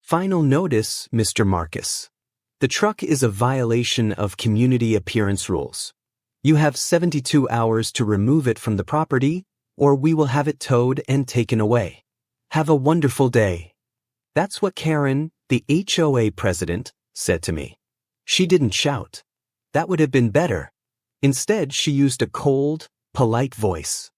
Final notice, Mr. Marcus. The truck is a violation of community appearance rules. You have 72 hours to remove it from the property, or we will have it towed and taken away. Have a wonderful day. That's what Karen, the HOA President, said to me. She didn't shout. That would have been better. Instead, she used a cold, polite voice.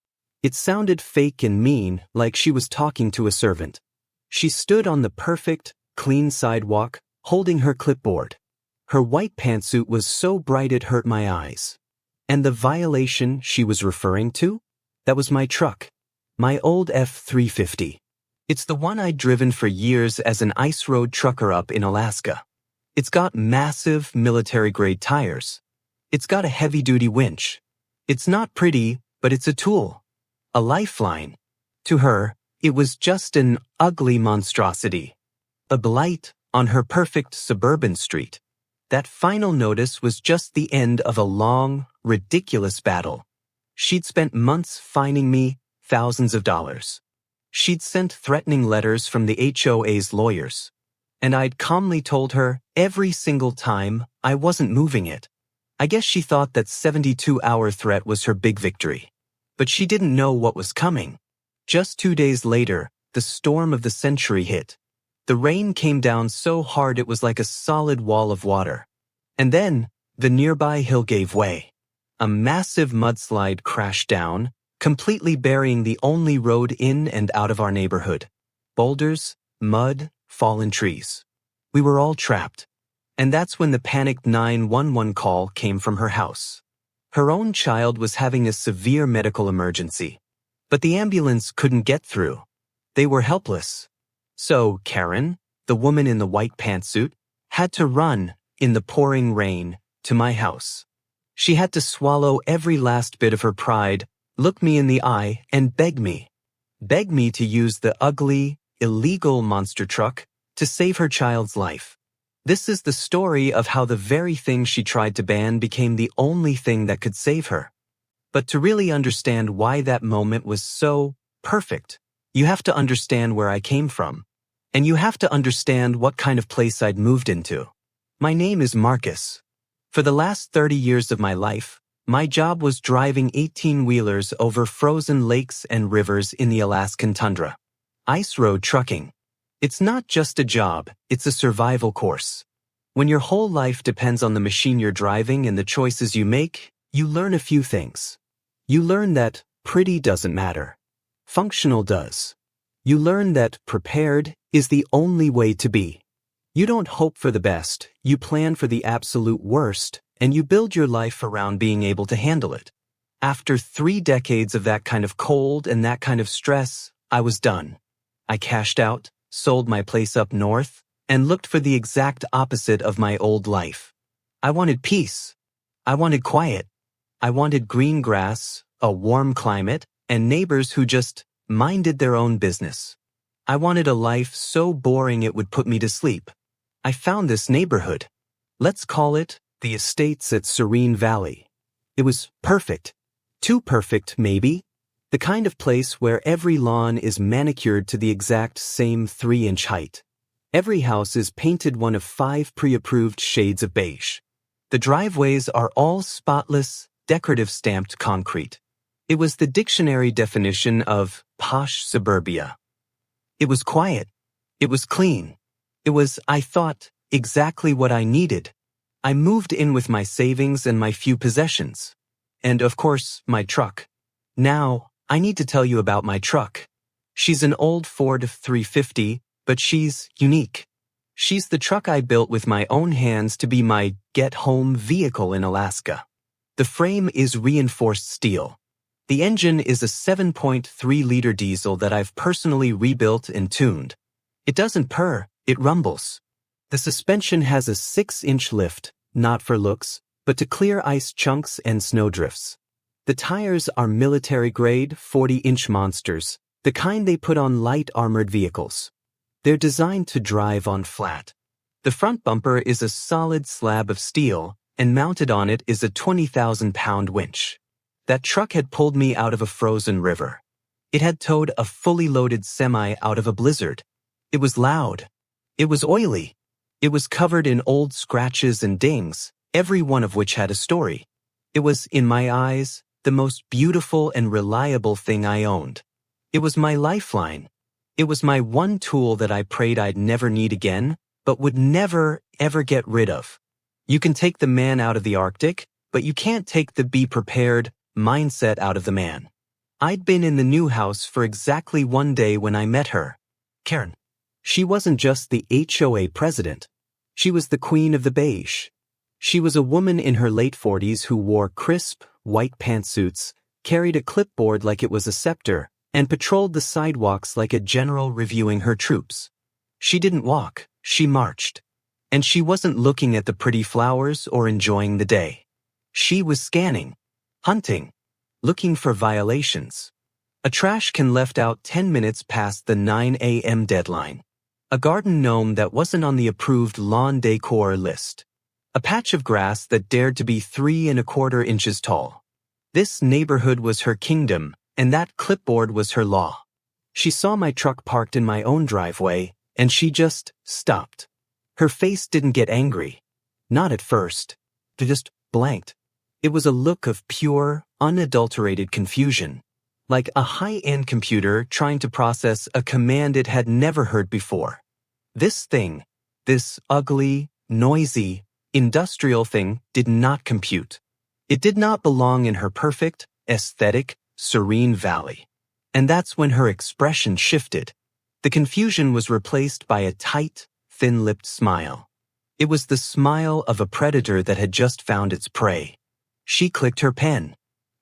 It sounded fake and mean, like she was talking to a servant. She stood on the perfect, clean sidewalk, holding her clipboard. Her white pantsuit was so bright it hurt my eyes. And the violation she was referring to? That was my truck. My old F-350. It's the one I'd driven for years as an ice road trucker up in Alaska. It's got massive military-grade tires. It's got a heavy-duty winch. It's not pretty, but it's a tool. A lifeline. To her, it was just an ugly monstrosity. A blight on her perfect suburban street. That final notice was just the end of a long, ridiculous battle. She'd spent months fining me thousands of dollars. She'd sent threatening letters from the HOA's lawyers. And I'd calmly told her every single time I wasn't moving it. I guess she thought that 72-hour threat was her big victory. But she didn't know what was coming. Just 2 days later, the storm of the century hit. The rain came down so hard it was like a solid wall of water. And then, the nearby hill gave way. A massive mudslide crashed down, completely burying the only road in and out of our neighborhood. Boulders, mud, fallen trees. We were all trapped. And that's when the panicked 911 call came from her house. Her own child was having a severe medical emergency. But the ambulance couldn't get through. They were helpless. So Karen, the woman in the white pantsuit, had to run, in the pouring rain, to my house. She had to swallow every last bit of her pride, look me in the eye, and beg me to use the ugly, illegal monster truck to save her child's life. This is the story of how the very thing she tried to ban became the only thing that could save her. But to really understand why that moment was so perfect, you have to understand where I came from. And you have to understand what kind of place I'd moved into. My name is Marcus. For the last 30 years of my life, my job was driving 18-wheelers over frozen lakes and rivers in the Alaskan tundra. Ice road trucking. It's not just a job, it's a survival course. When your whole life depends on the machine you're driving and the choices you make, you learn a few things. You learn that pretty doesn't matter. Functional does. You learn that prepared is the only way to be. You don't hope for the best, you plan for the absolute worst, and you build your life around being able to handle it. After 3 decades of that kind of cold and that kind of stress, I was done. I cashed out, sold my place up north, and looked for the exact opposite of my old life. I wanted peace. I wanted quiet. I wanted green grass, a warm climate, and neighbors who just minded their own business. I wanted a life so boring it would put me to sleep. I found this neighborhood. Let's call it the Estates at Serene Valley. It was perfect. Too perfect, maybe. The kind of place where every lawn is manicured to the exact same 3-inch height. Every house is painted one of 5 pre-approved shades of beige. The driveways are all spotless, decorative stamped concrete. It was the dictionary definition of posh suburbia. It was quiet. It was clean. It was, I thought, exactly what I needed. I moved in with my savings and my few possessions. And, of course, my truck. Now, I need to tell you about my truck. She's an old Ford 350, but she's unique. She's the truck I built with my own hands to be my get-home vehicle in Alaska. The frame is reinforced steel. The engine is a 7.3-liter diesel that I've personally rebuilt and tuned. It doesn't purr, it rumbles. The suspension has a 6-inch lift, not for looks, but to clear ice chunks and snowdrifts. The tires are military-grade 40-inch monsters, the kind they put on light armored vehicles. They're designed to drive on flat. The front bumper is a solid slab of steel, and mounted on it is a 20,000-pound winch. That truck had pulled me out of a frozen river. It had towed a fully loaded semi out of a blizzard. It was loud. It was oily. It was covered in old scratches and dings, every one of which had a story. It was, in my eyes, the most beautiful and reliable thing I owned. It was my lifeline. It was my one tool that I prayed I'd never need again, but would never, ever get rid of. You can take the man out of the Arctic, but you can't take the be prepared mindset out of the man. I'd been in the new house for exactly 1 day when I met her. Karen. She wasn't just the HOA president. She was the queen of the beige. She was a woman in her late 40s who wore crisp, white pantsuits, carried a clipboard like it was a scepter, and patrolled the sidewalks like a general reviewing her troops. She didn't walk, she marched. And she wasn't looking at the pretty flowers or enjoying the day. She was scanning, hunting, looking for violations. A trash can left out 10 minutes past the 9 a.m. deadline. A garden gnome that wasn't on the approved lawn decor list. A patch of grass that dared to be 3¼ inches tall. This neighborhood was her kingdom, and that clipboard was her law. She saw my truck parked in my own driveway, and she just stopped. Her face didn't get angry. Not at first. It just blanked. It was a look of pure, unadulterated confusion. Like a high-end computer trying to process a command it had never heard before. This thing, this ugly, noisy, industrial thing did not compute. It did not belong in her perfect, aesthetic, serene valley. And that's when her expression shifted. The confusion was replaced by a tight, thin-lipped smile. It was the smile of a predator that had just found its prey. She clicked her pen.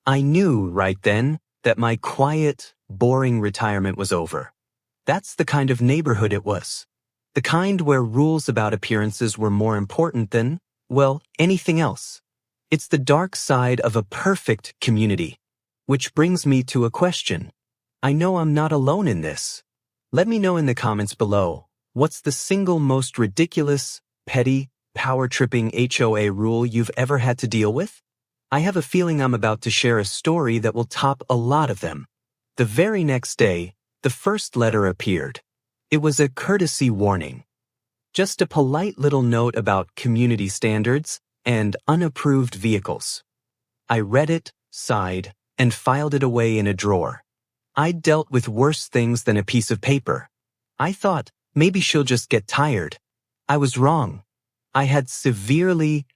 I knew right then that my quiet, boring retirement was over. That's the kind of neighborhood it was. The kind where rules about appearances were more important than, well, anything else. It's the dark side of a perfect community. Which brings me to a question. I know I'm not alone in this. Let me know in the comments below, what's the single most ridiculous, petty, power-tripping HOA rule you've ever had to deal with? I have a feeling I'm about to share a story that will top a lot of them. The very next day, the first letter appeared. It was a courtesy warning. Just a polite little note about community standards and unapproved vehicles. I read it, sighed, and filed it away in a drawer. I'd dealt with worse things than a piece of paper. I thought, maybe she'll just get tired. I was wrong. I had severely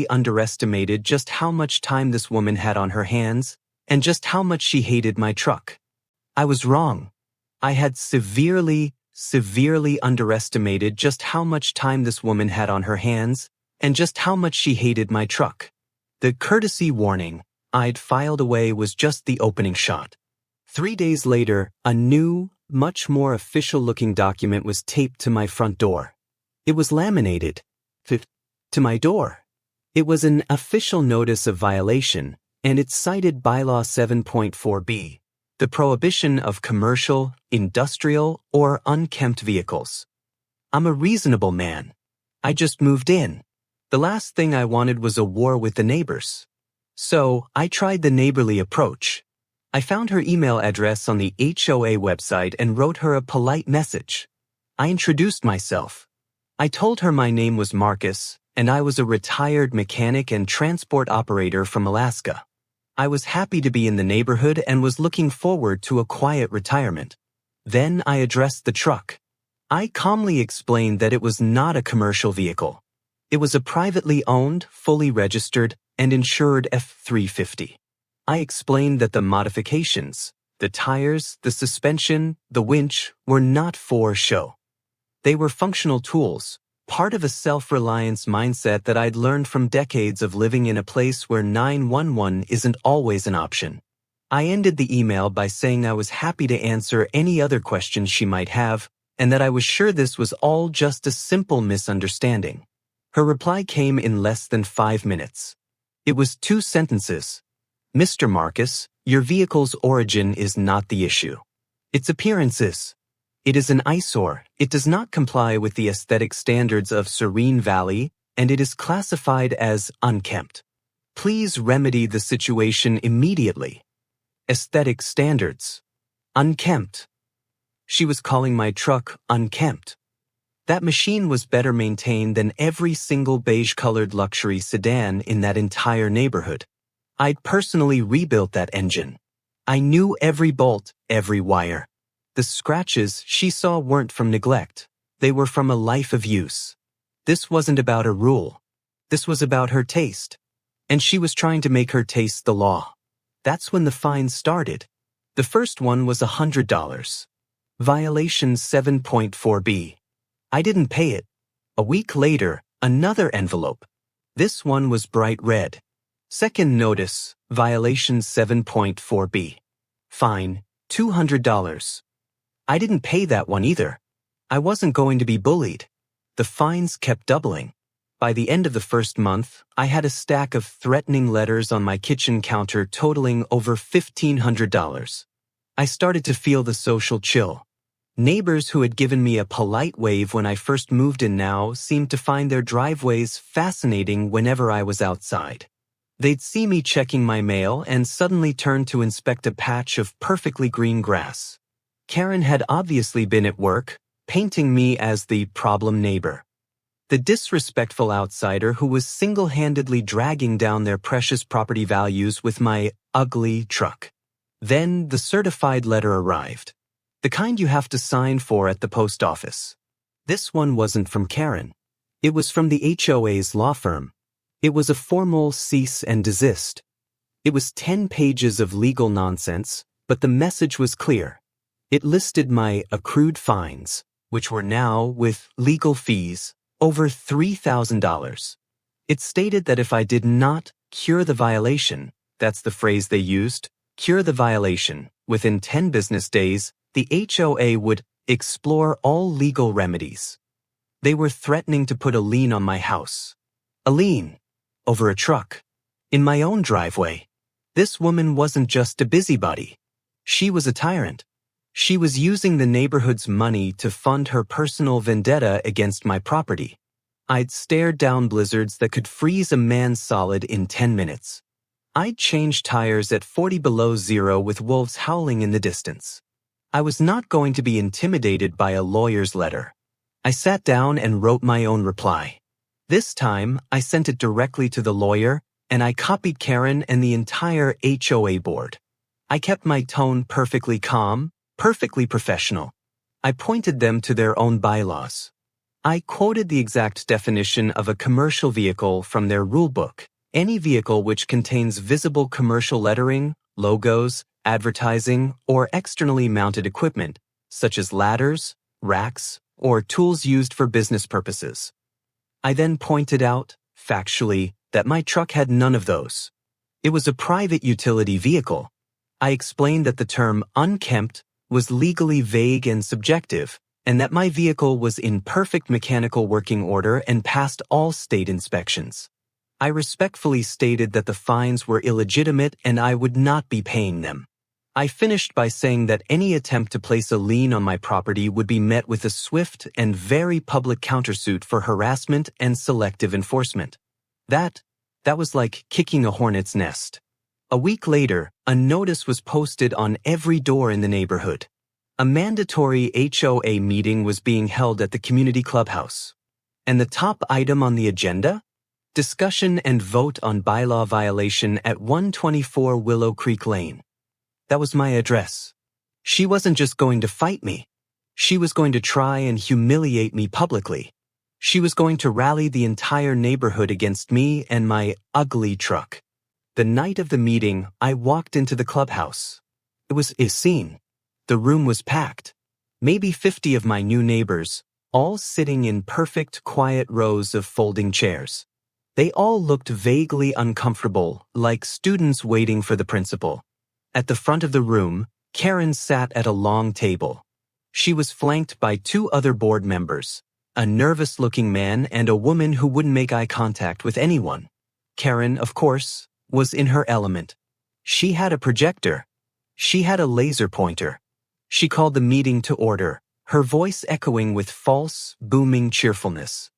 underestimated just how much time this woman had on her hands and just how much she hated my truck. I was wrong. I had severely underestimated just how much time this woman had on her hands and just how much she hated my truck. The courtesy warning I'd filed away was just the opening shot. 3 days later, a new, much more official-looking document was taped to my front door. It was laminated to my door. It was an official notice of violation, and it cited Bylaw 7.4b, the prohibition of commercial, industrial, or unkempt vehicles. I'm a reasonable man. I just moved in. The last thing I wanted was a war with the neighbors. So I tried the neighborly approach. I found her email address on the HOA website and wrote her a polite message. I introduced myself. I told her my name was Marcus, and I was a retired mechanic and transport operator from Alaska. I was happy to be in the neighborhood and was looking forward to a quiet retirement. Then I addressed the truck. I calmly explained that it was not a commercial vehicle. It was a privately owned, fully registered, and insured F-350. I explained that the modifications, the tires, the suspension, the winch, were not for show. They were functional tools, part of a self-reliance mindset that I'd learned from decades of living in a place where 911 isn't always an option. I ended the email by saying I was happy to answer any other questions she might have, and that I was sure this was all just a simple misunderstanding. Her reply came in less than 5 minutes. It was 2 sentences. Mr. Marcus, your vehicle's origin is not the issue. Its appearances. It is an eyesore. It does not comply with the aesthetic standards of Serene Valley, and it is classified as unkempt. Please remedy the situation immediately. Aesthetic standards. Unkempt. She was calling my truck unkempt. That machine was better maintained than every single beige-colored luxury sedan in that entire neighborhood. I'd personally rebuilt that engine. I knew every bolt, every wire. The scratches she saw weren't from neglect. They were from a life of use. This wasn't about a rule. This was about her taste. And she was trying to make her taste the law. That's when the fines started. The first one was $100. Violation 7.4b. I didn't pay it. A week later, another envelope. This one was bright red. Second notice, violation 7.4b. Fine, $200. I didn't pay that one either. I wasn't going to be bullied. The fines kept doubling. By the end of the first month, I had a stack of threatening letters on my kitchen counter totaling over $1,500. I started to feel the social chill. Neighbors who had given me a polite wave when I first moved in now seemed to find their driveways fascinating whenever I was outside. They'd see me checking my mail and suddenly turn to inspect a patch of perfectly green grass. Karen had obviously been at work, painting me as the problem neighbor. The disrespectful outsider who was single-handedly dragging down their precious property values with my ugly truck. Then the certified letter arrived. The kind you have to sign for at the post office. This one wasn't from Karen. It was from the HOA's law firm. It was a formal cease and desist. It was 10 pages of legal nonsense, but the message was clear. It listed my accrued fines, which were now, with legal fees, over $3,000. It stated that if I did not cure the violation, that's the phrase they used, cure the violation, within 10 business days, the HOA would explore all legal remedies. They were threatening to put a lien on my house. A lien. Over a truck. In my own driveway. This woman wasn't just a busybody. She was a tyrant. She was using the neighborhood's money to fund her personal vendetta against my property. I'd stared down blizzards that could freeze a man solid in 10 minutes. I'd changed tires at 40 below zero with wolves howling in the distance. I was not going to be intimidated by a lawyer's letter. I sat down and wrote my own reply. This time, I sent it directly to the lawyer, and I copied Karen and the entire HOA board. I kept my tone perfectly calm, perfectly professional. I pointed them to their own bylaws. I quoted the exact definition of a commercial vehicle from their rulebook. Any vehicle which contains visible commercial lettering, logos, advertising, or externally mounted equipment, such as ladders, racks, or tools used for business purposes. I then pointed out, factually, that my truck had none of those. It was a private utility vehicle. I explained that the term unkempt was legally vague and subjective, and that my vehicle was in perfect mechanical working order and passed all state inspections. I respectfully stated that the fines were illegitimate and I would not be paying them. I finished by saying that any attempt to place a lien on my property would be met with a swift and very public countersuit for harassment and selective enforcement. That was like kicking a hornet's nest. A week later, a notice was posted on every door in the neighborhood. A mandatory HOA meeting was being held at the community clubhouse. And the top item on the agenda? Discussion and vote on bylaw violation at 124 Willow Creek Lane. That was my address. She wasn't just going to fight me. She was going to try and humiliate me publicly. She was going to rally the entire neighborhood against me and my ugly truck. The night of the meeting, I walked into the clubhouse. It was a scene. The room was packed. Maybe 50 of my new neighbors, all sitting in perfect, quiet rows of folding chairs. They all looked vaguely uncomfortable, like students waiting for the principal. At the front of the room, Karen sat at a long table. She was flanked by 2 other board members, a nervous-looking man and a woman who wouldn't make eye contact with anyone. Karen, of course, was in her element. She had a projector. She had a laser pointer. She called the meeting to order, her voice echoing with false, booming cheerfulness.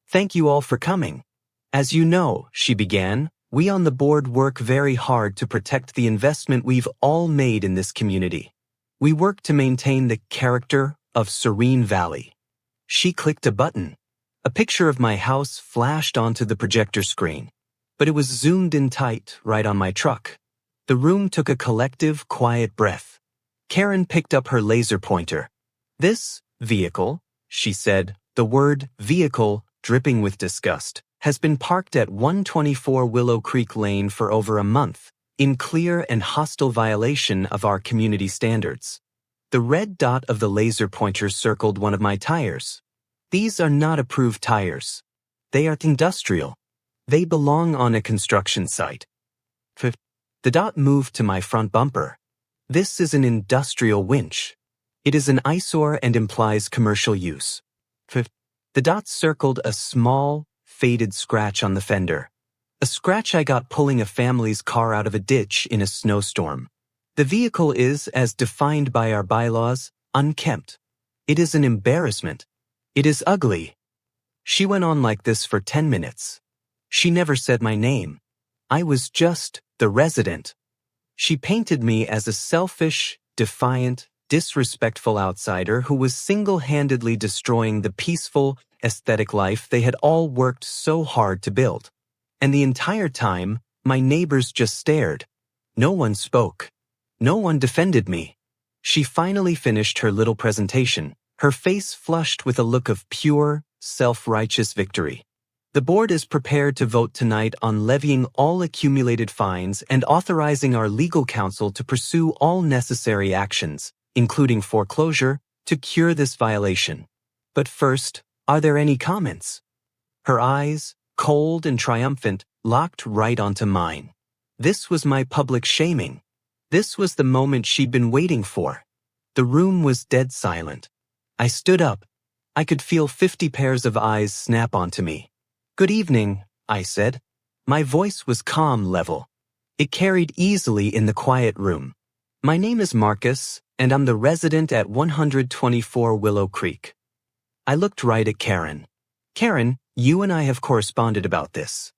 "Thank you all for coming. As you know," she began, "we on the board work very hard to protect the investment we've all made in this community. We work to maintain the character of Serene Valley. She clicked a button. A picture of my house flashed onto the projector screen, but it was zoomed in tight right on my truck. The room took a collective, quiet breath. Karen picked up her laser pointer. "This vehicle," she said, the word vehicle dripping with disgust, "has been parked at 124 Willow Creek Lane for over a month, in clear and hostile violation of our community standards." The red dot of the laser pointer circled one of my tires. "These are not approved tires. They are industrial. They belong on a construction site." The dot moved to my front bumper. "This is an industrial winch. It is an eyesore and implies commercial use." The dot circled a small, faded scratch on the fender. A scratch I got pulling a family's car out of a ditch in a snowstorm. "The vehicle is, as defined by our bylaws, unkempt. It is an embarrassment. It is ugly." She went on like this for 10 minutes. She never said my name. I was just the resident. She painted me as a selfish, defiant, disrespectful outsider who was single-handedly destroying the peaceful, aesthetic life they had all worked so hard to build. And the entire time, my neighbors just stared. No one spoke. No one defended me. She finally finished her little presentation, her face flushed with a look of pure, self-righteous victory. "The board is prepared to vote tonight on levying all accumulated fines and authorizing our legal counsel to pursue all necessary actions, including foreclosure, to cure this violation. But first, are there any comments?" Her eyes, cold and triumphant, locked right onto mine. This was my public shaming. This was the moment she'd been waiting for. The room was dead silent. I stood up. I could feel 50 pairs of eyes snap onto me. "Good evening," I said. My voice was calm level. It carried easily in the quiet room. "My name is Marcus, and I'm the resident at 124 Willow Creek." I looked right at Karen. "Karen, you and I have corresponded about this.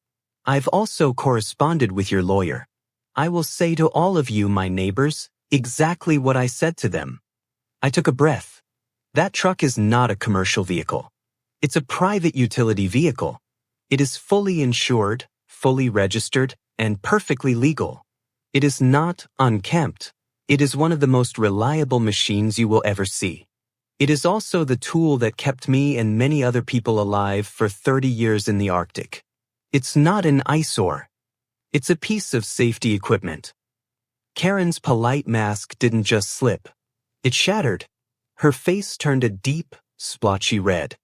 I've also corresponded with your lawyer. I will say to all of you, my neighbors, exactly what I said to them." I took a breath. That truck is not a commercial vehicle. It's a private utility vehicle. It is fully insured, fully registered, and perfectly legal. It is not unkempt. It is one of the most reliable machines you will ever see. It is also the tool that kept me and many other people alive for 30 years in the Arctic. It's not an eyesore. It's a piece of safety equipment. Karen's polite mask didn't just slip. It shattered. Her face turned a deep, splotchy red.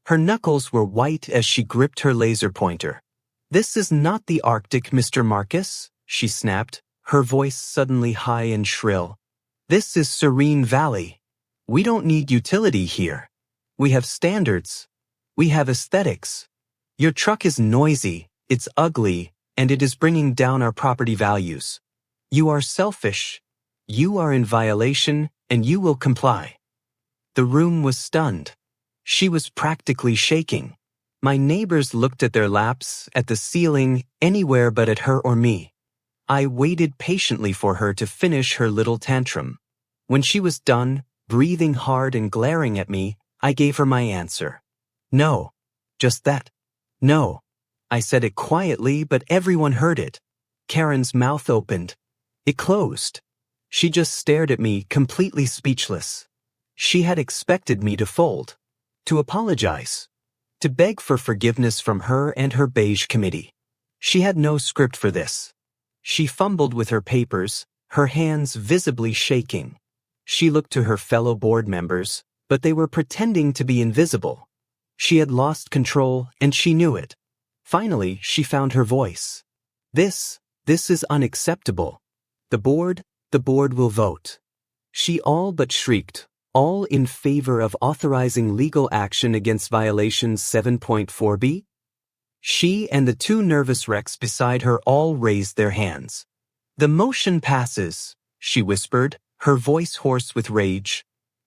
Her knuckles were white as she gripped her laser pointer. "This is not the Arctic, Mr. Marcus," she snapped, her voice suddenly high and shrill. "This is Serene Valley. We don't need utility here. We have standards. We have aesthetics. Your truck is noisy, it's ugly, and it is bringing down our property values. You are selfish. You are in violation, and you will comply." The room was stunned. She was practically shaking. My neighbors looked at their laps, at the ceiling, anywhere but at her or me. I waited patiently for her to finish her little tantrum. When she was done, breathing hard and glaring at me, I gave her my answer. "No. Just that. No." I said it quietly, but everyone heard it. Karen's mouth opened. It closed. She just stared at me, completely speechless. She had expected me to fold, to apologize, to beg for forgiveness from her and her beige committee. She had no script for this. She fumbled with her papers, her hands visibly shaking. She looked to her fellow board members, but they were pretending to be invisible. She had lost control, and she knew it. Finally, she found her voice. This is unacceptable. The board will vote." She all but shrieked, all in favor of authorizing legal action against violations 7.4b? She and the two nervous wrecks beside her all raised their hands. "The motion passes," she whispered, her voice hoarse with rage.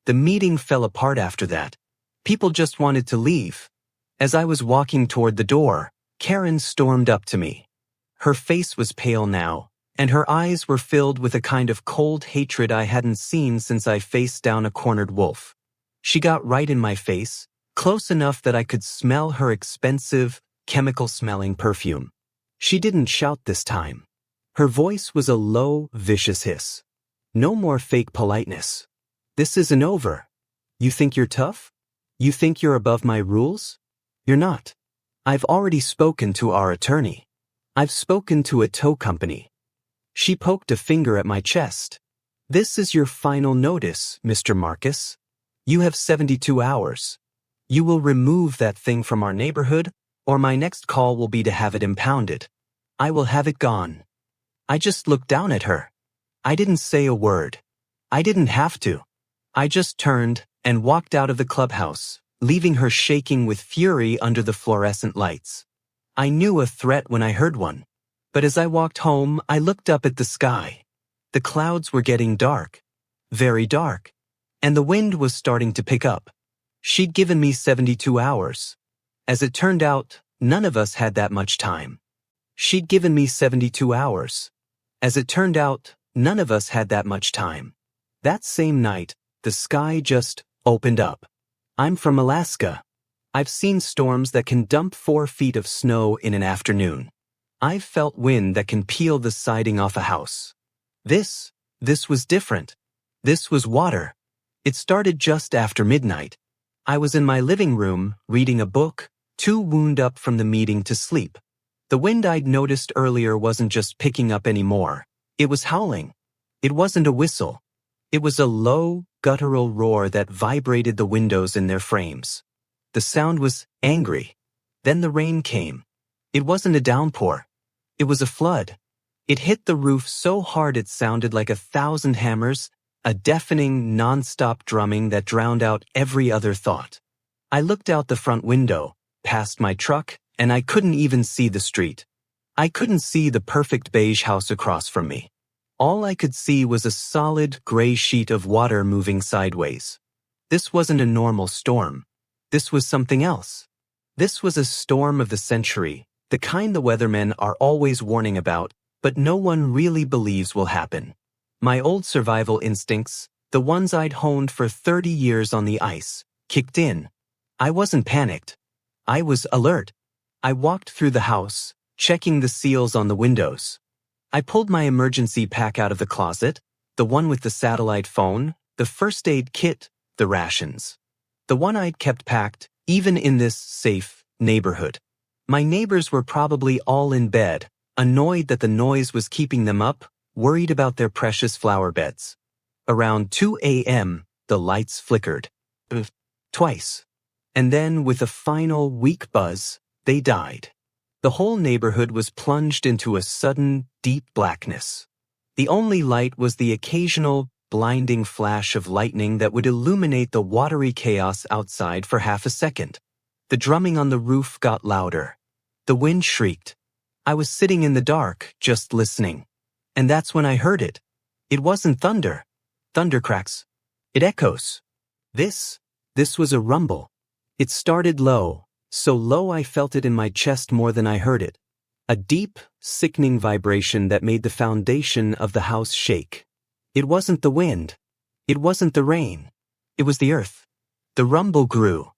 The meeting fell apart after that. People just wanted to leave. As I was walking toward the door, Karen stormed up to me. Her face was pale now, and her eyes were filled with a kind of cold hatred I hadn't seen since I faced down a cornered wolf. She got right in my face, close enough that I could smell her expensive, chemical-smelling perfume. She didn't shout this time. Her voice was a low, vicious hiss. No more fake politeness. This isn't over. You think you're tough? You think you're above my rules? You're not. I've already spoken to our attorney. I've spoken to a tow company. She poked a finger at my chest. This is your final notice, Mr. Marcus. You have 72 hours. You will remove that thing from our neighborhood, or my next call will be to have it impounded. I will have it gone. I just looked down at her. I didn't say a word. I didn't have to. I just turned and walked out of the clubhouse, leaving her shaking with fury under the fluorescent lights. I knew a threat when I heard one. But as I walked home, I looked up at the sky. The clouds were getting dark. Very dark. And the wind was starting to pick up. She'd given me 72 hours. As it turned out, none of us had that much time. She'd given me 72 hours. As it turned out, none of us had that much time. That same night, the sky just opened up. I'm from Alaska. I've seen storms that can dump 4 feet of snow in an afternoon. I've felt wind that can peel the siding off a house. This was different. This was water. It started just after midnight. I was in my living room, reading a book, too wound up from the meeting to sleep. The wind I'd noticed earlier wasn't just picking up anymore. It was howling. It wasn't a whistle. It was a low, guttural roar that vibrated the windows in their frames. The sound was angry. Then the rain came. It wasn't a downpour. It was a flood. It hit the roof so hard it sounded like 1,000 hammers, a deafening, non-stop drumming that drowned out every other thought. I looked out the front window, past my truck, and I couldn't even see the street. I couldn't see the perfect beige house across from me. All I could see was a solid, gray sheet of water moving sideways. This wasn't a normal storm. This was something else. This was a storm of the century, the kind the weathermen are always warning about, but no one really believes will happen. My old survival instincts, the ones I'd honed for 30 years on the ice, kicked in. I wasn't panicked. I was alert. I walked through the house, checking the seals on the windows. I pulled my emergency pack out of the closet, the one with the satellite phone, the first aid kit, the rations. The one I'd kept packed, even in this safe neighborhood. My neighbors were probably all in bed, annoyed that the noise was keeping them up, worried about their precious flower beds. Around 2 a.m., the lights flickered. Twice. And then, with a final weak buzz, they died. The whole neighborhood was plunged into a sudden, deep blackness. The only light was the occasional, blinding flash of lightning that would illuminate the watery chaos outside for half a second. The drumming on the roof got louder. The wind shrieked. I was sitting in the dark, just listening. And that's when I heard it. It wasn't thunder. Thunder cracks. It echoes. This was a rumble. It started low, so low I felt it in my chest more than I heard it. A deep, sickening vibration that made the foundation of the house shake. It wasn't the wind. It wasn't the rain. It was the earth. The rumble grew.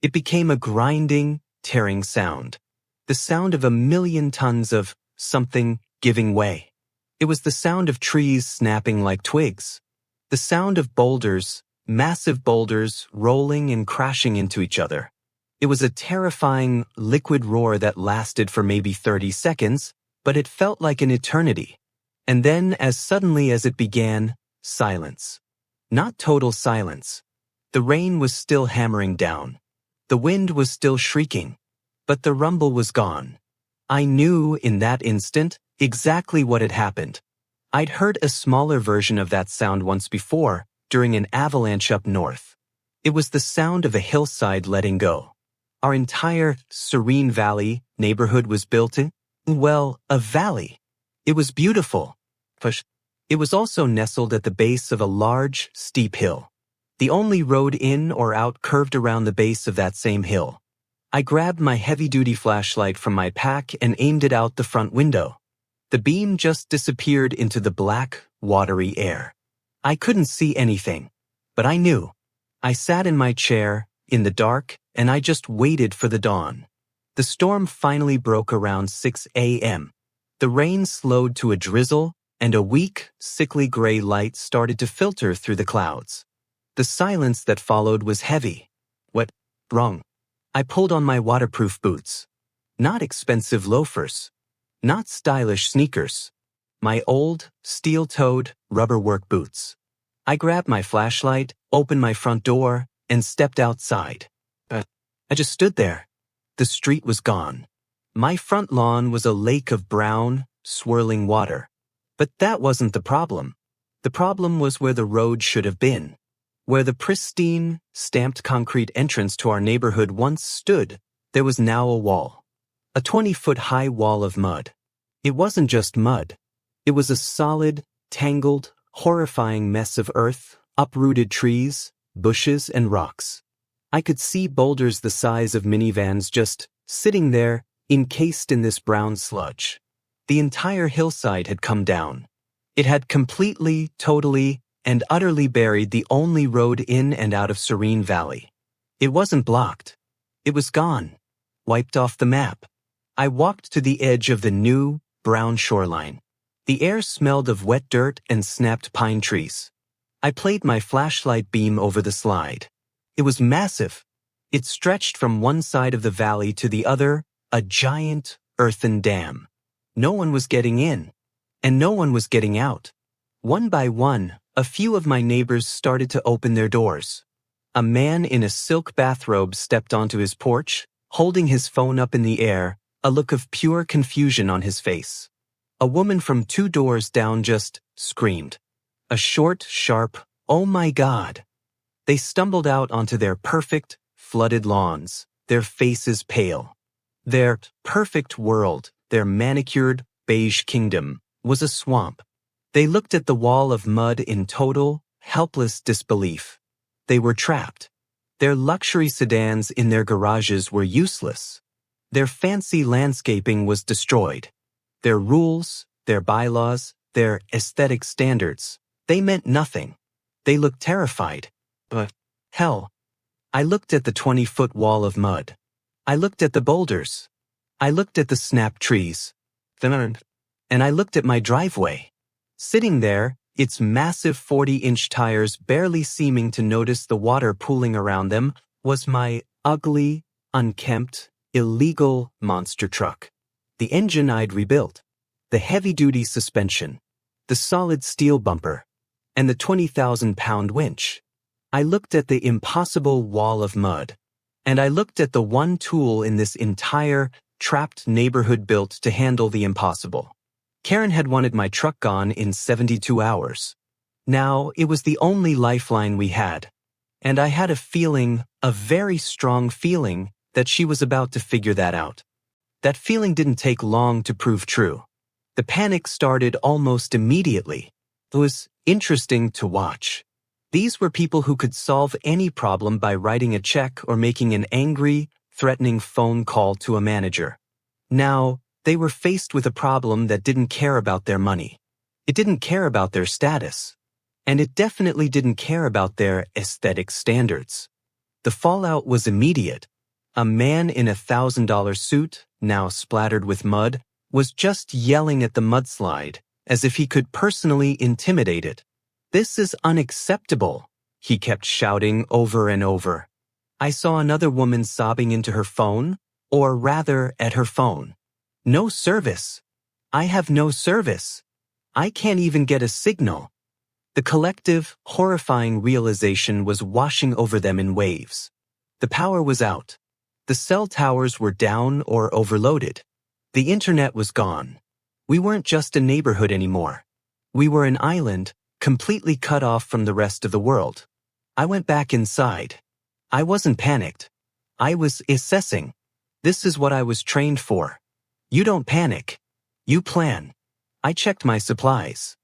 It became a grinding, tearing sound. The sound of 1,000,000 tons of something giving way. It was the sound of trees snapping like twigs. The sound of boulders, massive boulders, rolling and crashing into each other. It was a terrifying, liquid roar that lasted for maybe 30 seconds, but it felt like an eternity. And then, as suddenly as it began, silence. Not total silence. The rain was still hammering down. The wind was still shrieking. But the rumble was gone. I knew, in that instant, exactly what had happened. I'd heard a smaller version of that sound once before, during an avalanche up north. It was the sound of a hillside letting go. Our entire serene valley neighborhood was built in, well, a valley. It was beautiful. It was also nestled at the base of a large, steep hill. The only road in or out curved around the base of that same hill. I grabbed my heavy-duty flashlight from my pack and aimed it out the front window. The beam just disappeared into the black, watery air. I couldn't see anything, but I knew. I sat in my chair, in the dark, and I just waited for the dawn. The storm finally broke around 6 a.m. The rain slowed to a drizzle, and a weak, sickly gray light started to filter through the clouds. The silence that followed was heavy. What? Wrong. I pulled on my waterproof boots. Not expensive loafers. Not stylish sneakers. My old, steel-toed, rubber-work boots. I grabbed my flashlight, opened my front door, and stepped outside. But I just stood there. The street was gone. My front lawn was a lake of brown, swirling water. But that wasn't the problem. The problem was where the road should have been. Where the pristine, stamped concrete entrance to our neighborhood once stood, there was now a wall. A 20-foot-high wall of mud. It wasn't just mud. It was a solid, tangled, horrifying mess of earth, uprooted trees, bushes, and rocks. I could see boulders the size of minivans just sitting there, encased in this brown sludge. The entire hillside had come down. It had completely, totally, and utterly buried the only road in and out of Serene Valley. It wasn't blocked. It was gone, wiped off the map. I walked to the edge of the new, brown shoreline. The air smelled of wet dirt and snapped pine trees. I played my flashlight beam over the slide. It was massive. It stretched from one side of the valley to the other, a giant earthen dam. No one was getting in, and no one was getting out. One by one, a few of my neighbors started to open their doors. A man in a silk bathrobe stepped onto his porch, holding his phone up in the air, a look of pure confusion on his face. A woman from 2 doors down just screamed. A short, sharp, "Oh my God." They stumbled out onto their perfect, flooded lawns, their faces pale. Their perfect world, their manicured, beige kingdom, was a swamp. They looked at the wall of mud in total, helpless disbelief. They were trapped. Their luxury sedans in their garages were useless. Their fancy landscaping was destroyed. Their rules, their bylaws, their aesthetic standards, they meant nothing. They looked terrified. But, hell, I looked at the 20-foot wall of mud. I looked at the boulders. I looked at the snapped trees. And I looked at my driveway. Sitting there, its massive 40-inch tires barely seeming to notice the water pooling around them, was my ugly, unkempt, illegal monster truck. The engine I'd rebuilt, the heavy-duty suspension, the solid steel bumper, and the 20,000-pound winch. I looked at the impossible wall of mud, and I looked at the one tool in this entire, trapped neighborhood built to handle the impossible. Karen had wanted my truck gone in 72 hours. Now, it was the only lifeline we had, and I had a feeling, a very strong feeling, that she was about to figure that out. That feeling didn't take long to prove true. The panic started almost immediately. It was interesting to watch. These were people who could solve any problem by writing a check or making an angry, threatening phone call to a manager. Now, they were faced with a problem that didn't care about their money. It didn't care about their status. And it definitely didn't care about their aesthetic standards. The fallout was immediate. A man in a $1,000 suit, now splattered with mud, was just yelling at the mudslide as if he could personally intimidate it. "This is unacceptable," he kept shouting over and over. I saw another woman sobbing into her phone, or rather at her phone. "No service. I have no service. I can't even get a signal." The collective, horrifying realization was washing over them in waves. The power was out. The cell towers were down or overloaded. The internet was gone. We weren't just a neighborhood anymore. We were an island, completely cut off from the rest of the world. I went back inside. I wasn't panicked. I was assessing. This is what I was trained for. You don't panic. You plan. I checked my supplies.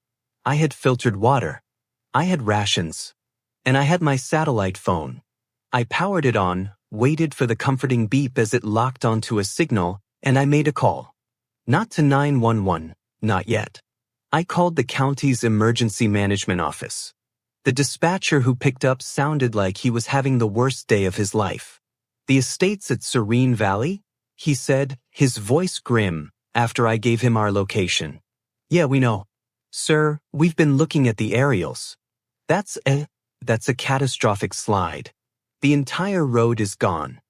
I had filtered water. I had rations. And I had my satellite phone. I powered it on, waited for the comforting beep as it locked onto a signal, and I made a call. Not to 911, not yet. I called the county's emergency management office. The dispatcher who picked up sounded like he was having the worst day of his life. The estates at Serene Valley? He said, his voice grim, after I gave him our location. Yeah, we know. Sir, we've been looking at the aerials. That's a catastrophic slide. The entire road is gone.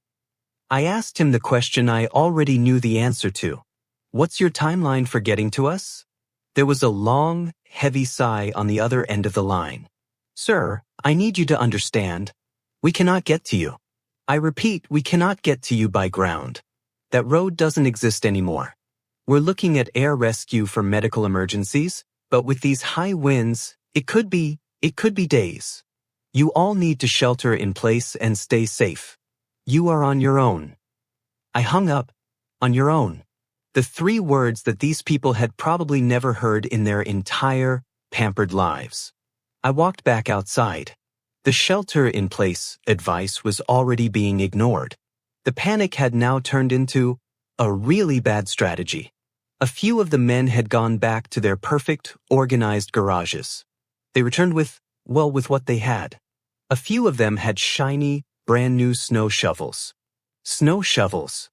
I asked him the question I already knew the answer to. What's your timeline for getting to us? There was a long, heavy sigh on the other end of the line. Sir, I need you to understand. We cannot get to you. I repeat, we cannot get to you by ground. That road doesn't exist anymore. We're looking at air rescue for medical emergencies, but with these high winds, it could be days. You all need to shelter in place and stay safe. You are on your own. I hung up. On your own. The 3 words that these people had probably never heard in their entire pampered lives. I walked back outside. The shelter-in-place advice was already being ignored. The panic had now turned into a really bad strategy. A few of the men had gone back to their perfect, organized garages. They returned with what they had. A few of them had shiny, brand-new snow shovels. Snow shovels.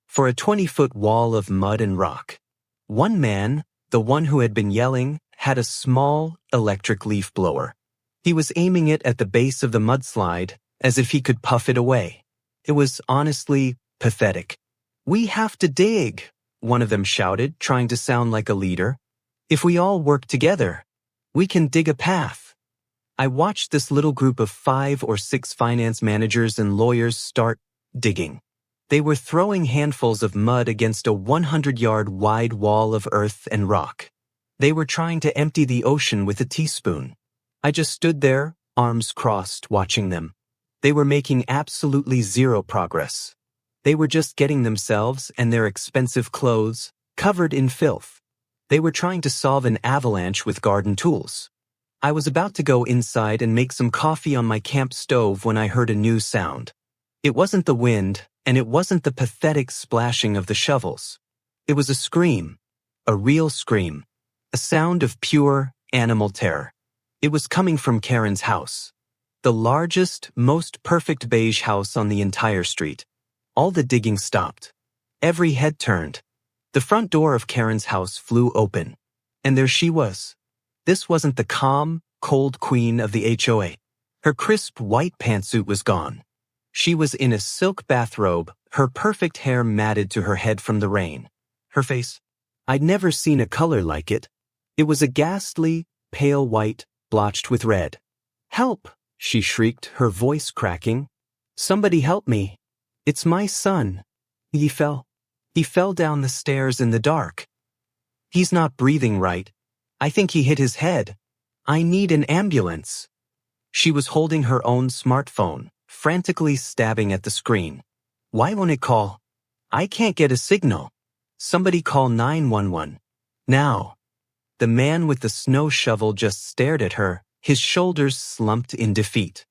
For a 20-foot wall of mud and rock. One man, the one who had been yelling, had a small electric leaf blower. He was aiming it at the base of the mudslide as if he could puff it away. It was honestly pathetic. We have to dig, one of them shouted, trying to sound like a leader. If we all work together, we can dig a path. I watched this little group of 5 or 6 finance managers and lawyers start digging. They were throwing handfuls of mud against a 100-yard wide wall of earth and rock. They were trying to empty the ocean with a teaspoon. I just stood there, arms crossed, watching them. They were making absolutely zero progress. They were just getting themselves and their expensive clothes covered in filth. They were trying to solve an avalanche with garden tools. I was about to go inside and make some coffee on my camp stove when I heard a new sound. It wasn't the wind, and it wasn't the pathetic splashing of the shovels. It was a scream, a real scream, a sound of pure animal terror. It was coming from Karen's house, the largest, most perfect beige house on the entire street. All the digging stopped. Every head turned. The front door of Karen's house flew open, and there she was. This wasn't the calm, cold queen of the HOA. Her crisp white pantsuit was gone. She was in a silk bathrobe, her perfect hair matted to her head from the rain. Her face, I'd never seen a color like it. It was a ghastly, pale white, blotched with red. Help, she shrieked, her voice cracking. Somebody help me. It's my son. He fell down the stairs in the dark. He's not breathing right. I think he hit his head. I need an ambulance. She was holding her own smartphone, frantically stabbing at the screen. Why won't it call? I can't get a signal. Somebody call 911. Now. The man with the snow shovel just stared at her, his shoulders slumped in defeat.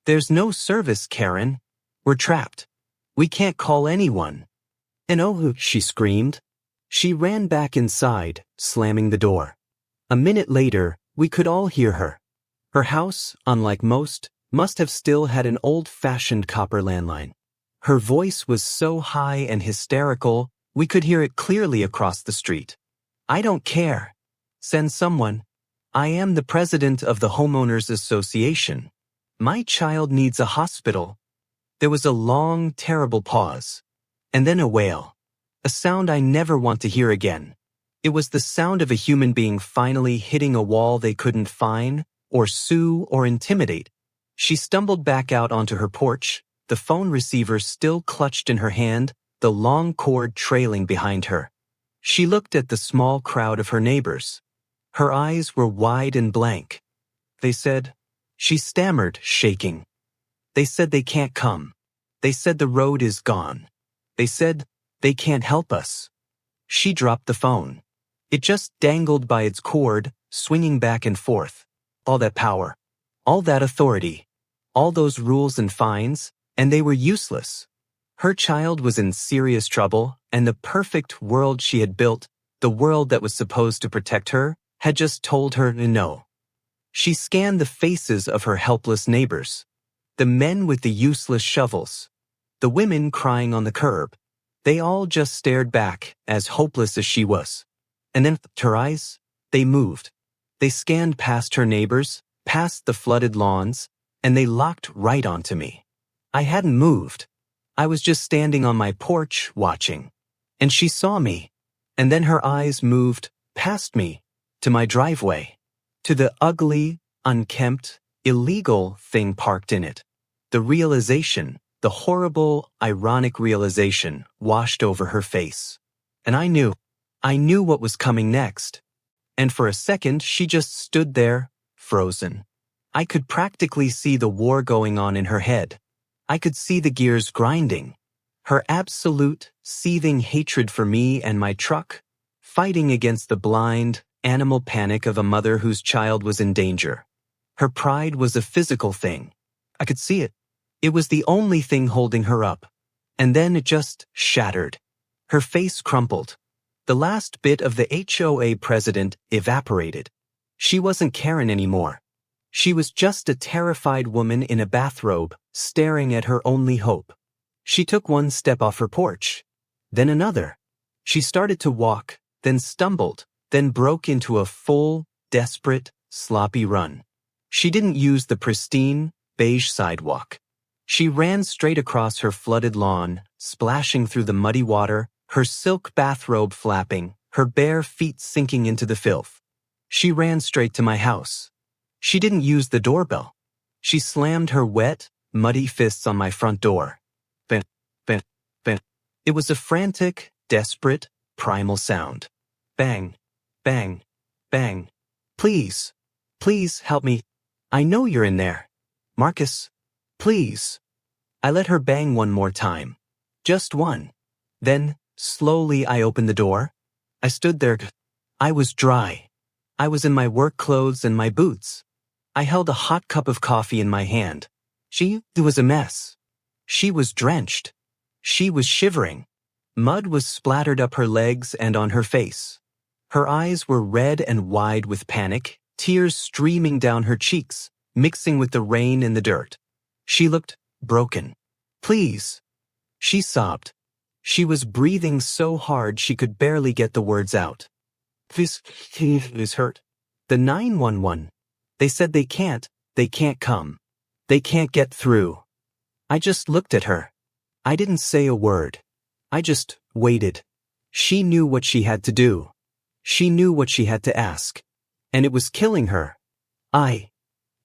There's no service, Karen. We're trapped. We can't call anyone. And oh, she screamed. She ran back inside, slamming the door. A minute later, we could all hear her. Her house, unlike most, must have still had an old-fashioned copper landline. Her voice was so high and hysterical, we could hear it clearly across the street. I don't care. Send someone. I am the president of the Homeowners Association. My child needs a hospital. There was a long, terrible pause. And then a wail. A sound I never want to hear again. It was the sound of a human being finally hitting a wall they couldn't fine, or sue, or intimidate. She stumbled back out onto her porch, the phone receiver still clutched in her hand, the long cord trailing behind her. She looked at the small crowd of her neighbors. Her eyes were wide and blank. They said, she stammered, shaking. They said they can't come. They said the road is gone. They said they can't help us. She dropped the phone. It just dangled by its cord, swinging back and forth. All that power, all that authority, all those rules and fines, and they were useless. Her child was in serious trouble, and the perfect world she had built, the world that was supposed to protect her, had just told her no. She scanned the faces of her helpless neighbors. The men with the useless shovels. the women crying on the curb. They all just stared back, as hopeless as she was. And then, her eyes, they moved. They scanned past her neighbors, past the flooded lawns, and they locked right onto me. I hadn't moved. I was just standing on my porch, watching. And she saw me. And then her eyes moved past me, to my driveway, to the ugly, unkempt, illegal thing parked in it. The realization, the horrible, ironic realization, washed over her face. And I knew what was coming next. And for a second, she just stood there, frozen. I could practically see the war going on in her head. I could see the gears grinding. Her absolute, seething hatred for me and my truck, fighting against the blind, animal panic of a mother whose child was in danger. Her pride was a physical thing. I could see it. It was the only thing holding her up. And then it just shattered. Her face crumpled. The last bit of the HOA President evaporated. She wasn't Karen anymore. She was just a terrified woman in a bathrobe, staring at her only hope. She took one step off her porch, then another. She started to walk, then stumbled, then broke into a full, desperate, sloppy run. She didn't use the pristine, beige sidewalk. She ran straight across her flooded lawn, splashing through the muddy water, her silk bathrobe flapping, her bare feet sinking into the filth. She ran straight to my house. She didn't use the doorbell. She slammed her wet, muddy fists on my front door. Bang, bang, bang. It was a frantic, desperate, primal sound. Bang, bang, bang. Please, please help me. I know you're in there. Marcus, please. I let her bang one more time. Just one. Then, slowly I opened the door. I stood there. I was dry. I was in my work clothes and my boots. I held a hot cup of coffee in my hand. She was a mess. She was drenched. She was shivering. Mud was splattered up her legs and on her face. Her eyes were red and wide with panic, tears streaming down her cheeks, mixing with the rain and the dirt. She looked broken. Please. She sobbed. She was breathing so hard she could barely get the words out. This is hurt. The 911. They said they can't come. They can't get through. I just looked at her. I didn't say a word. I just waited. She knew what she had to do. She knew what she had to ask. And it was killing her.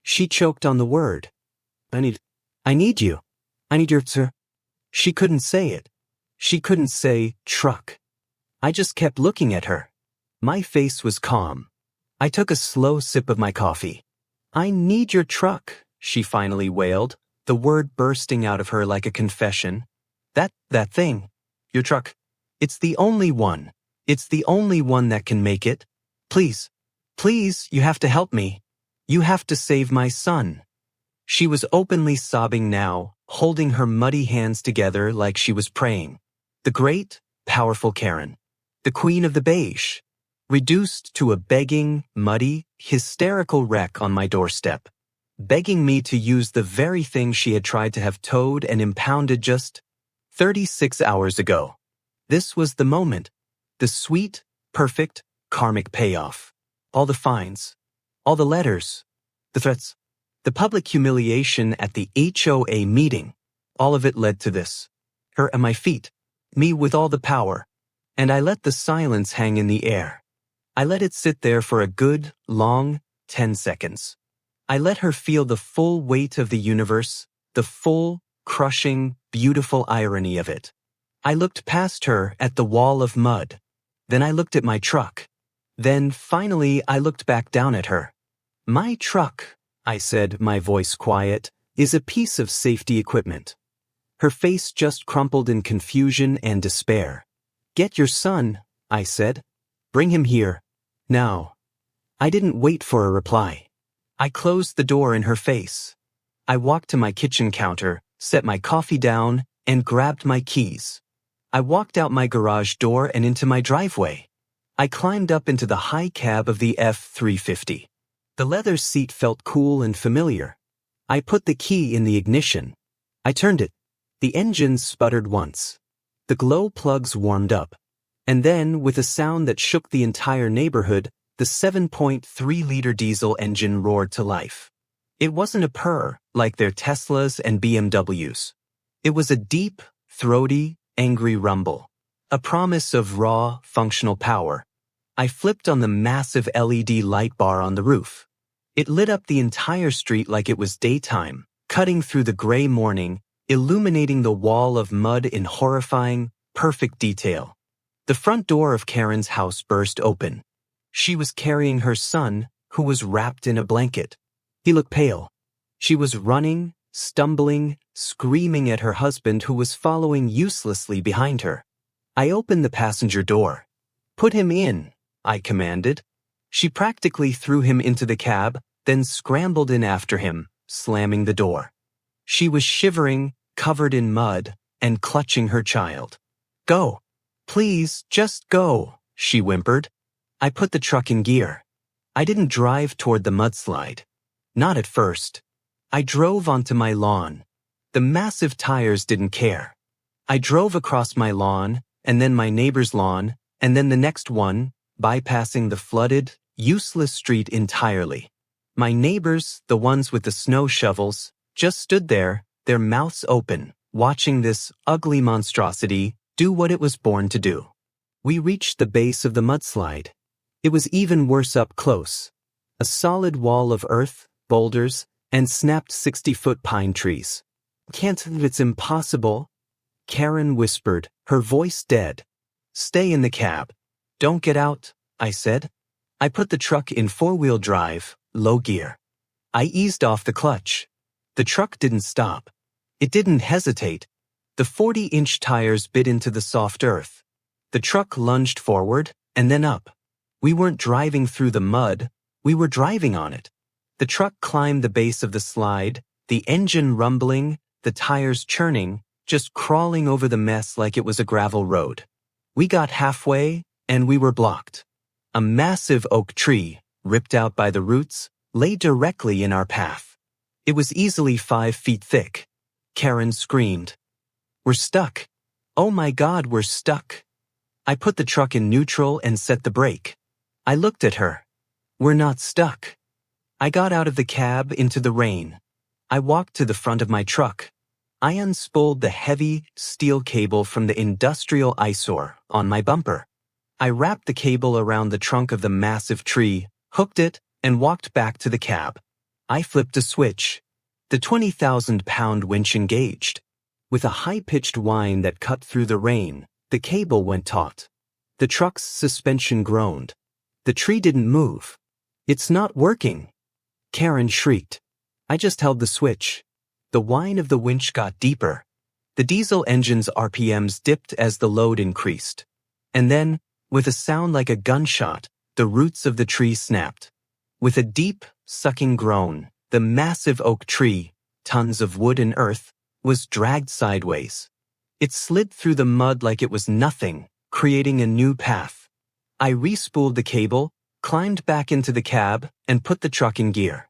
She choked on the word. I need you. I need your, sir. She couldn't say it. She couldn't say truck. I just kept looking at her. My face was calm. I took a slow sip of my coffee. I need your truck, she finally wailed, the word bursting out of her like a confession. That thing. Your truck. It's the only one. It's the only one that can make it. Please. Please, you have to help me. You have to save my son. She was openly sobbing now, holding her muddy hands together like she was praying. The great, powerful Karen. The queen of the beige. Reduced to a begging, muddy, hysterical wreck on my doorstep. Begging me to use the very thing she had tried to have towed and impounded just 36 hours ago. This was the moment. The sweet, perfect, karmic payoff. All the fines. All the letters. The threats. The public humiliation at the HOA meeting. All of it led to this. Her at my feet. Me with all the power. And I let the silence hang in the air. I let it sit there for a good, long 10 seconds. I let her feel the full weight of the universe, the full, crushing, beautiful irony of it. I looked past her at the wall of mud. Then I looked at my truck. Then, finally, I looked back down at her. My truck, I said, my voice quiet, is a piece of safety equipment. Her face just crumpled in confusion and despair. Get your son, I said. Bring him here. Now. I didn't wait for a reply. I closed the door in her face. I walked to my kitchen counter, set my coffee down, and grabbed my keys. I walked out my garage door and into my driveway. I climbed up into the high cab of the F-350. The leather seat felt cool and familiar. I put the key in the ignition. I turned it. The engine sputtered once. The glow plugs warmed up. And then, with a sound that shook the entire neighborhood, the 7.3-liter diesel engine roared to life. It wasn't a purr like their Teslas and BMWs. It was a deep, throaty, angry rumble. A promise of raw, functional power. I flipped on the massive LED light bar on the roof. It lit up the entire street like it was daytime, cutting through the gray morning, illuminating the wall of mud in horrifying, perfect detail. The front door of Karen's house burst open. She was carrying her son, who was wrapped in a blanket. He looked pale. She was running, stumbling, screaming at her husband who was following uselessly behind her. I opened the passenger door. "Put him in," I commanded. She practically threw him into the cab, then scrambled in after him, slamming the door. She was shivering, covered in mud, and clutching her child. "Go. Please, just go," she whimpered. I put the truck in gear. I didn't drive toward the mudslide. Not at first. I drove onto my lawn. The massive tires didn't care. I drove across my lawn, and then my neighbor's lawn, and then the next one, bypassing the flooded, useless street entirely. My neighbors, the ones with the snow shovels, just stood there, their mouths open, watching this ugly monstrosity do what it was born to do. We reached the base of the mudslide. It was even worse up close. A solid wall of earth, boulders, and snapped 60-foot pine trees. It's impossible," Karen whispered, her voice dead. "Stay in the cab. Don't get out," I said. I put the truck in four-wheel drive, low gear. I eased off the clutch. The truck didn't stop. It didn't hesitate. The 40-inch tires bit into the soft earth. The truck lunged forward, and then up. We weren't driving through the mud, we were driving on it. The truck climbed the base of the slide, the engine rumbling, the tires churning, just crawling over the mess like it was a gravel road. We got halfway, and we were blocked. A massive oak tree, ripped out by the roots, lay directly in our path. It was easily 5 feet thick. Karen screamed. "We're stuck. Oh my God, we're stuck." I put the truck in neutral and set the brake. I looked at her. "We're not stuck." I got out of the cab into the rain. I walked to the front of my truck. I unspooled the heavy, steel cable from the industrial eyesore on my bumper. I wrapped the cable around the trunk of the massive tree, hooked it, and walked back to the cab. I flipped a switch. The 20,000-pound winch engaged. With a high-pitched whine that cut through the rain, the cable went taut. The truck's suspension groaned. The tree didn't move. "It's not working," Karen shrieked. I just held the switch. The whine of the winch got deeper. The diesel engine's RPMs dipped as the load increased. And then, with a sound like a gunshot, the roots of the tree snapped. With a deep, sucking groan, the massive oak tree, tons of wood and earth, was dragged sideways. It slid through the mud like it was nothing, creating a new path. I re-spooled the cable, climbed back into the cab, and put the truck in gear.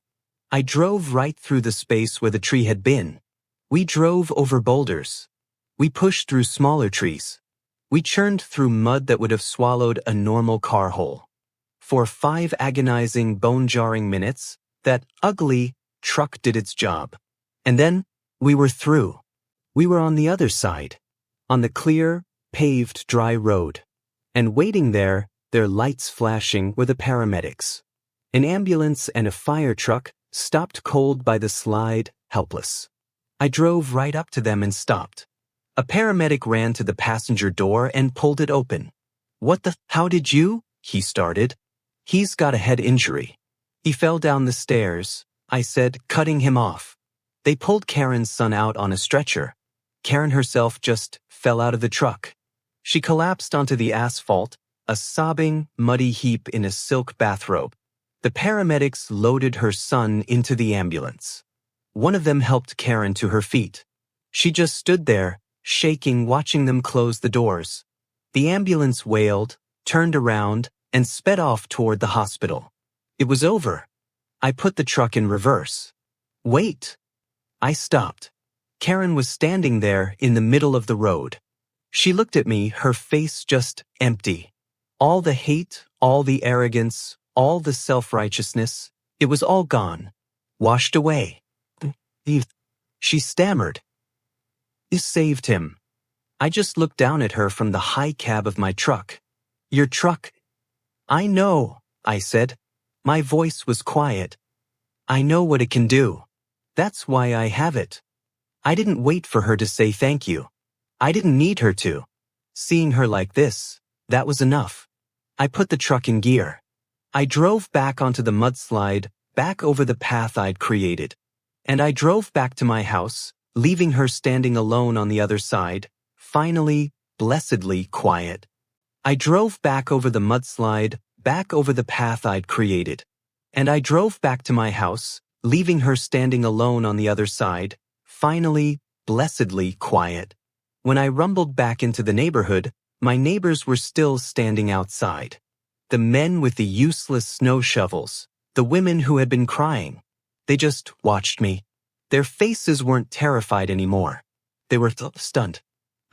I drove right through the space where the tree had been. We drove over boulders. We pushed through smaller trees. We churned through mud that would have swallowed a normal car whole. For 5 agonizing, bone-jarring minutes, that ugly truck did its job. And then, we were through. We were on the other side, on the clear, paved, dry road. And waiting there, their lights flashing, were the paramedics. An ambulance and a fire truck stopped cold by the slide, helpless. I drove right up to them and stopped. A paramedic ran to the passenger door and pulled it open. How did you?" he started. "He's got a head injury. He fell down the stairs," I said, cutting him off. They pulled Karen's son out on a stretcher. Karen herself just fell out of the truck. She collapsed onto the asphalt, a sobbing, muddy heap in a silk bathrobe. The paramedics loaded her son into the ambulance. One of them helped Karen to her feet. She just stood there, shaking, watching them close the doors. The ambulance wailed, turned around, and sped off toward the hospital. It was over. I put the truck in reverse. "Wait!" I stopped. Karen was standing there in the middle of the road. She looked at me, her face just empty. All the hate, all the arrogance, all the self-righteousness, it was all gone. Washed away. She stammered. You saved him. I just looked down at her from the high cab of my truck. Your truck? I know, I said. My voice was quiet. I know what it can do. That's why I have it. I didn't wait for her to say thank you. I didn't need her to. Seeing her like this, that was enough. I put the truck in gear. I drove back onto the mudslide, back over the path I'd created. And I drove back to my house, leaving her standing alone on the other side, finally, blessedly quiet. I drove back over the mudslide, back over the path I'd created. And I drove back to my house, leaving her standing alone on the other side, finally, blessedly quiet. When I rumbled back into the neighborhood, my neighbors were still standing outside. The men with the useless snow shovels, the women who had been crying. They just watched me. Their faces weren't terrified anymore. They were stunned.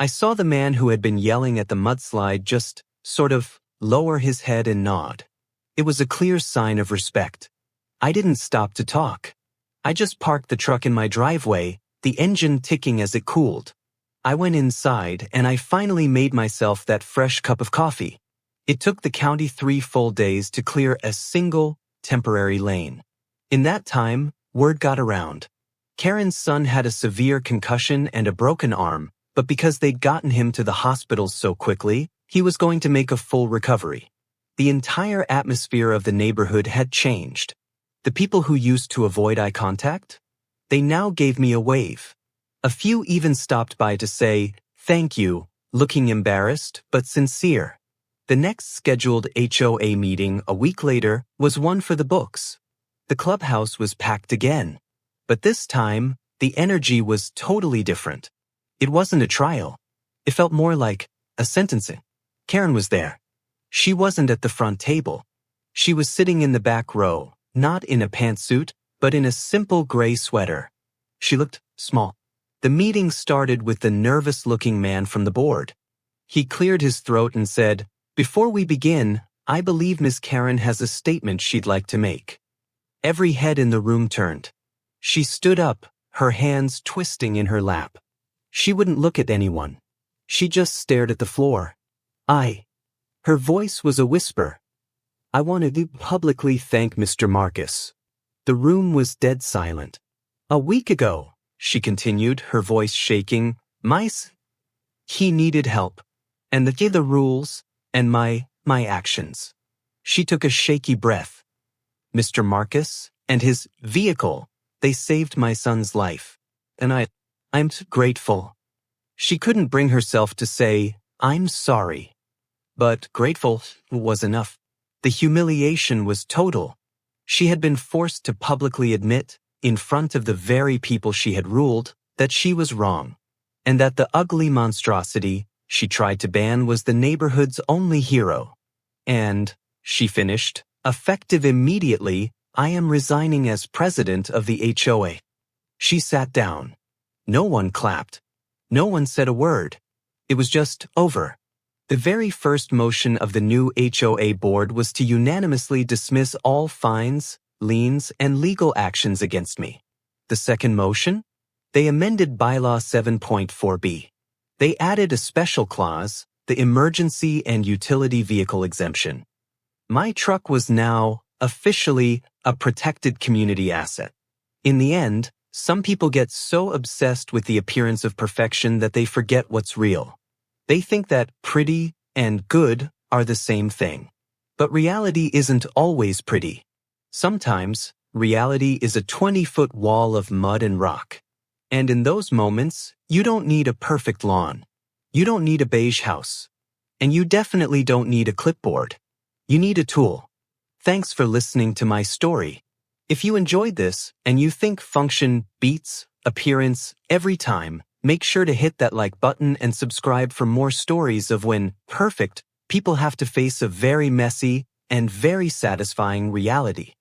I saw the man who had been yelling at the mudslide just sort of lower his head and nod. It was a clear sign of respect. I didn't stop to talk. I just parked the truck in my driveway, the engine ticking as it cooled. I went inside and I finally made myself that fresh cup of coffee. It took the county 3 full days to clear a single, temporary lane. In that time, word got around. Karen's son had a severe concussion and a broken arm, but because they'd gotten him to the hospital so quickly, he was going to make a full recovery. The entire atmosphere of the neighborhood had changed. The people who used to avoid eye contact? They now gave me a wave. A few even stopped by to say, thank you, looking embarrassed but sincere. The next scheduled HOA meeting a week later was one for the books. The clubhouse was packed again. But this time, the energy was totally different. It wasn't a trial. It felt more like a sentencing. Karen was there. She wasn't at the front table. She was sitting in the back row, not in a pantsuit, but in a simple gray sweater. She looked small. The meeting started with the nervous-looking man from the board. He cleared his throat and said, "Before we begin, I believe Miss Karen has a statement she'd like to make." Every head in the room turned. She stood up, her hands twisting in her lap. She wouldn't look at anyone. She just stared at the floor. Her voice was a whisper. I wanted to publicly thank Mr. Marcus. The room was dead silent. A week ago, she continued, her voice shaking, he needed help. And the rules, and my actions. She took a shaky breath. Mr. Marcus and his vehicle, they saved my son's life. And I'm grateful. She couldn't bring herself to say, I'm sorry. But grateful was enough. The humiliation was total. She had been forced to publicly admit, in front of the very people she had ruled, that she was wrong, and that the ugly monstrosity she tried to ban was the neighborhood's only hero. And, she finished, effective immediately, I am resigning as president of the HOA. She sat down. No one clapped. No one said a word. It was just over. The very first motion of the new HOA board was to unanimously dismiss all fines, liens, and legal actions against me. The second motion? They amended Bylaw 7.4b. They added a special clause, the emergency and utility vehicle exemption. My truck was now, officially, a protected community asset. In the end, some people get so obsessed with the appearance of perfection that they forget what's real. They think that pretty and good are the same thing. But reality isn't always pretty. Sometimes, reality is a 20-foot wall of mud and rock. And in those moments, you don't need a perfect lawn. You don't need a beige house. And you definitely don't need a clipboard. You need a tool. Thanks for listening to my story. If you enjoyed this and you think function beats appearance every time, make sure to hit that like button and subscribe for more stories of when perfect people have to face a very messy and very satisfying reality.